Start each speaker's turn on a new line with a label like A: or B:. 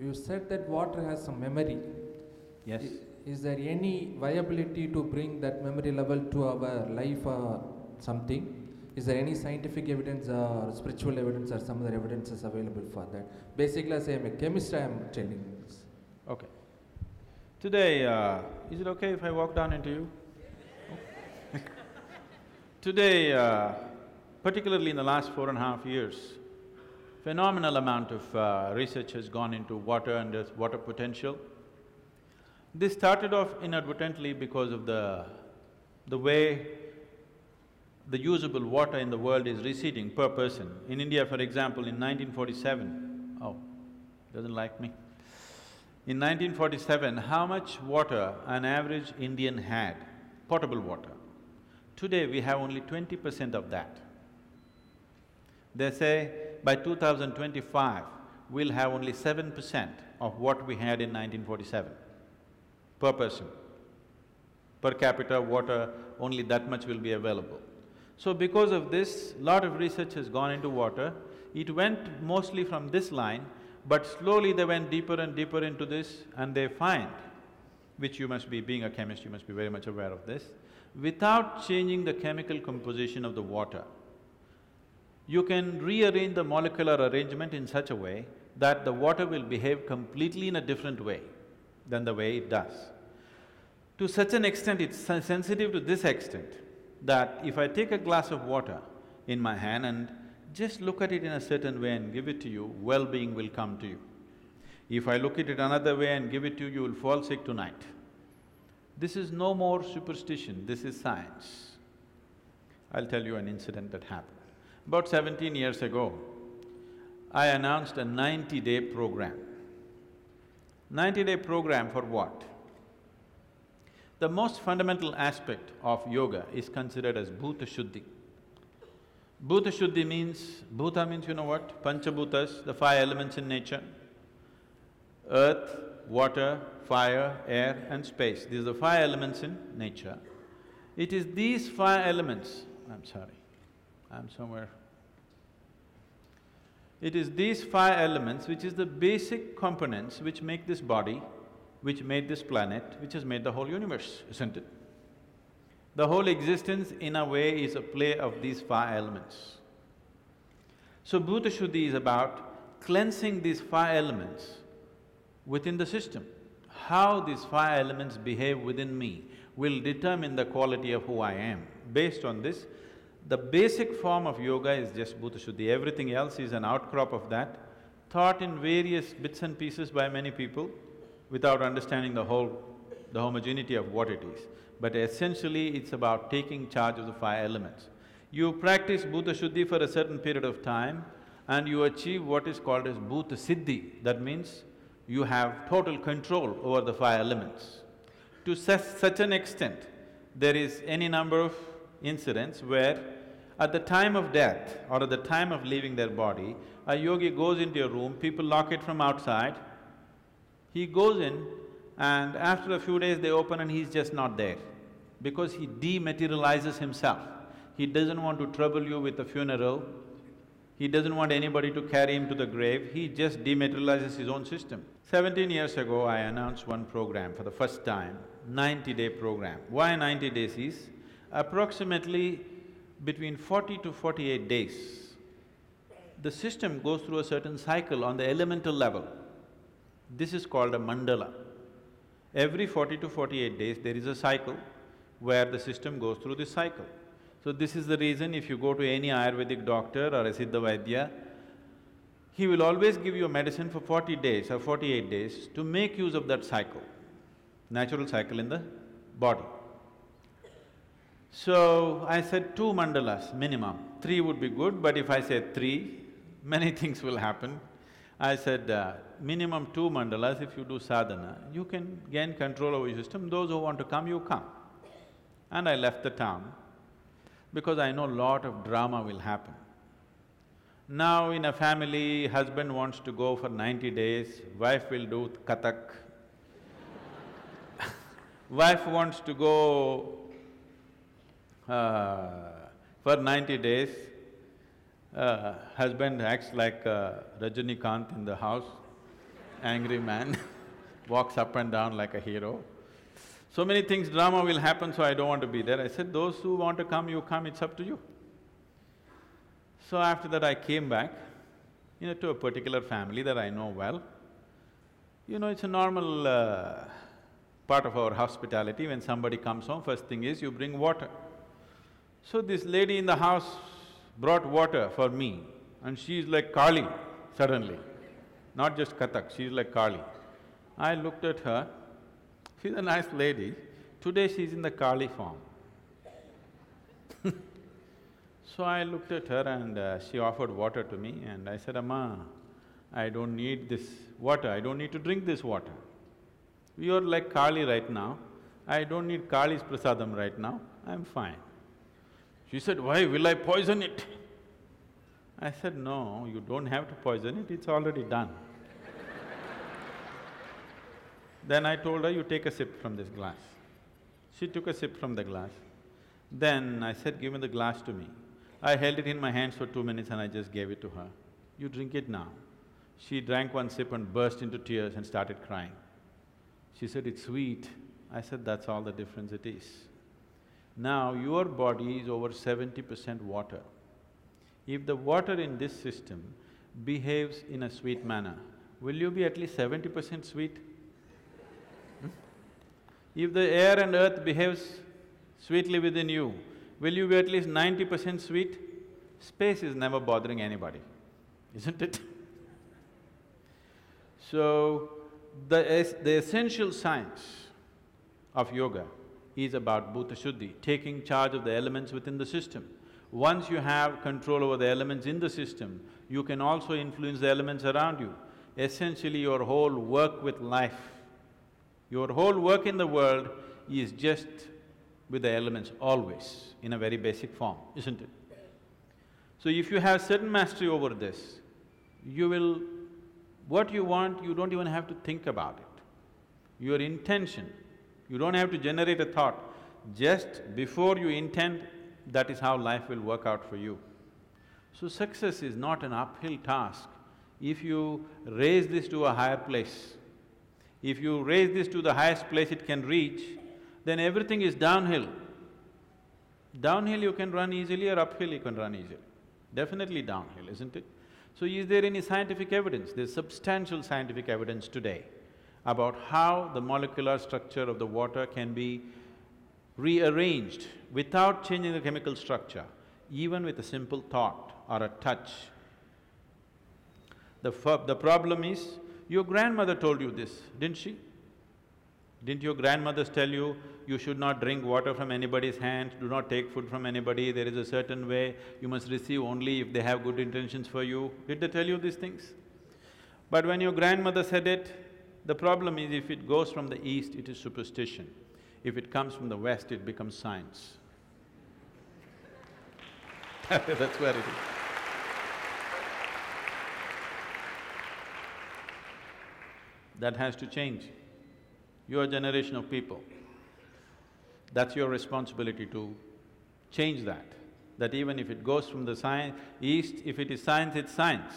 A: you said that water has some memory.
B: Yes.
A: Is there any viability to bring that memory level to our life or something? Is there any scientific evidence or spiritual evidence or some other evidences available for that? Basically, as I am a chemist, I am telling this.
B: Okay. Today, is it okay if I walk down into you? Today, particularly in the last 4.5 years, phenomenal amount of research has gone into water and its water potential. This started off inadvertently because of the way the usable water in the world is receding per person. In India, for example, in 1947, doesn't like me. In 1947, how much water an average Indian had, potable water? Today, we have only 20% of that. They say by 2025, we'll have only 7% of what we had in 1947 per person. Per capita water, only that much will be available. So because of this, lot of research has gone into water. It went mostly from this line, but slowly they went deeper and deeper into this, and they find, which you must be, being a chemist, you must be very much aware of this, without changing the chemical composition of the water, you can rearrange the molecular arrangement in such a way that the water will behave completely in a different way than the way it does. To such an extent, it's sensitive to this extent that if I take a glass of water in my hand and just look at it in a certain way and give it to you, well-being will come to you. If I look at it another way and give it to you, you will fall sick tonight. This is no more superstition, this is science. I'll tell you an incident that happened. About 17 years ago, I announced a 90-day program. 90-day program for what? The most fundamental aspect of yoga is considered as Bhuta Shuddhi. Bhuta Shuddhi means… Bhuta means you know what? Panchabhutas, the five elements in nature. Earth, water, fire, air and space. These are the five elements in nature. It is these five elements… I'm somewhere… It is these five elements which is the basic components which make this body, which made this planet, which has made the whole universe, isn't it? The whole existence in a way is a play of these five elements. So Bhuta Shuddhi is about cleansing these five elements within the system. How these five elements behave within me will determine the quality of who I am. Based on this, the basic form of yoga is just Bhuta Shuddhi, everything else is an outcrop of that, taught in various bits and pieces by many people without understanding the homogeneity of what it is. But essentially, it's about taking charge of the five elements. You practice Bhuta Shuddhi for a certain period of time and you achieve what is called as Bhuta Siddhi. That means you have total control over the five elements. To such an extent, there is any number of incidents where at the time of death or at the time of leaving their body, a yogi goes into a room, people lock it from outside, he goes in and after a few days they open and he's just not there because he dematerializes himself. He doesn't want to trouble you with a funeral, he doesn't want anybody to carry him to the grave, he just dematerializes his own system. 17 years ago, I announced one program for the first time, 90-day program. Why 90 days is, approximately between 40 to 48 days, the system goes through a certain cycle on the elemental level. This is called a mandala. Every 40 to 48 days, there is a cycle where the system goes through this cycle. So this is the reason if you go to any Ayurvedic doctor or a Siddha Vaidya, he will always give you a medicine for 40 days or 48 days to make use of that cycle, natural cycle in the body. So I said 2 mandalas minimum, 3 would be good, but if I say 3, many things will happen. I said, minimum 2 mandalas, if you do sadhana, you can gain control over your system, those who want to come, you come. And I left the town because I know lot of drama will happen. Now in a family, husband wants to go for 90 days, wife will do Kathak. Wife wants to go for 90 days, husband acts like Rajinikanth in the house angry man walks up and down like a hero. So many things, drama will happen, so I don't want to be there. I said, those who want to come, you come, it's up to you. So after that I came back, to a particular family that I know well. It's a normal part of our hospitality. When somebody comes home, first thing is you bring water. So this lady in the house brought water for me, and she's like Kali suddenly, not just Kathak, she's like Kali. I looked at her, she's a nice lady, today she's in the Kali form. So I looked at her and she offered water to me and I said, Amma, I don't need this water, I don't need to drink this water. You are like Kali right now, I don't need Kali's prasadam right now, I'm fine. She said, why, will I poison it? I said, no, you don't have to poison it, it's already done. Then I told her, you take a sip from this glass. She took a sip from the glass. Then I said, give me the glass to me. I held it in my hands for 2 minutes and I just gave it to her. You drink it now. She drank one sip and burst into tears and started crying. She said, it's sweet. I said, that's all the difference it is. Now your body is over 70% water. If the water in this system behaves in a sweet manner, will you be at least 70% sweet? If the air and earth behaves sweetly within you, will you be at least 90% sweet? Space is never bothering anybody, isn't it? So, the essential science of yoga is about bhuta shuddhi, taking charge of the elements within the system. Once you have control over the elements in the system, you can also influence the elements around you. Essentially, your whole work with life, your whole work in the world is just with the elements always, in a very basic form, isn't it? So if you have certain mastery over this, you will… what you want, you don't even have to think about it. Your intention, you don't have to generate a thought. Just before you intend, that is how life will work out for you. So success is not an uphill task. If you raise this to a higher place, if you raise this to the highest place it can reach, then everything is downhill. Downhill you can run easily or uphill you can run easily. Definitely downhill, isn't it? So is there any scientific evidence? There's substantial scientific evidence today about how the molecular structure of the water can be rearranged without changing the chemical structure, even with a simple thought or a touch. The problem is, your grandmother told you this, didn't she? Didn't your grandmothers tell you, you should not drink water from anybody's hand, do not take food from anybody, there is a certain way, you must receive only if they have good intentions for you? Did they tell you these things? But when your grandmother said it, the problem is if it goes from the east, it is superstition. If it comes from the west, it becomes science. That's where it is. That has to change. Your generation of people, that's your responsibility to change that. That even if it goes from the east, if it is science, it's science.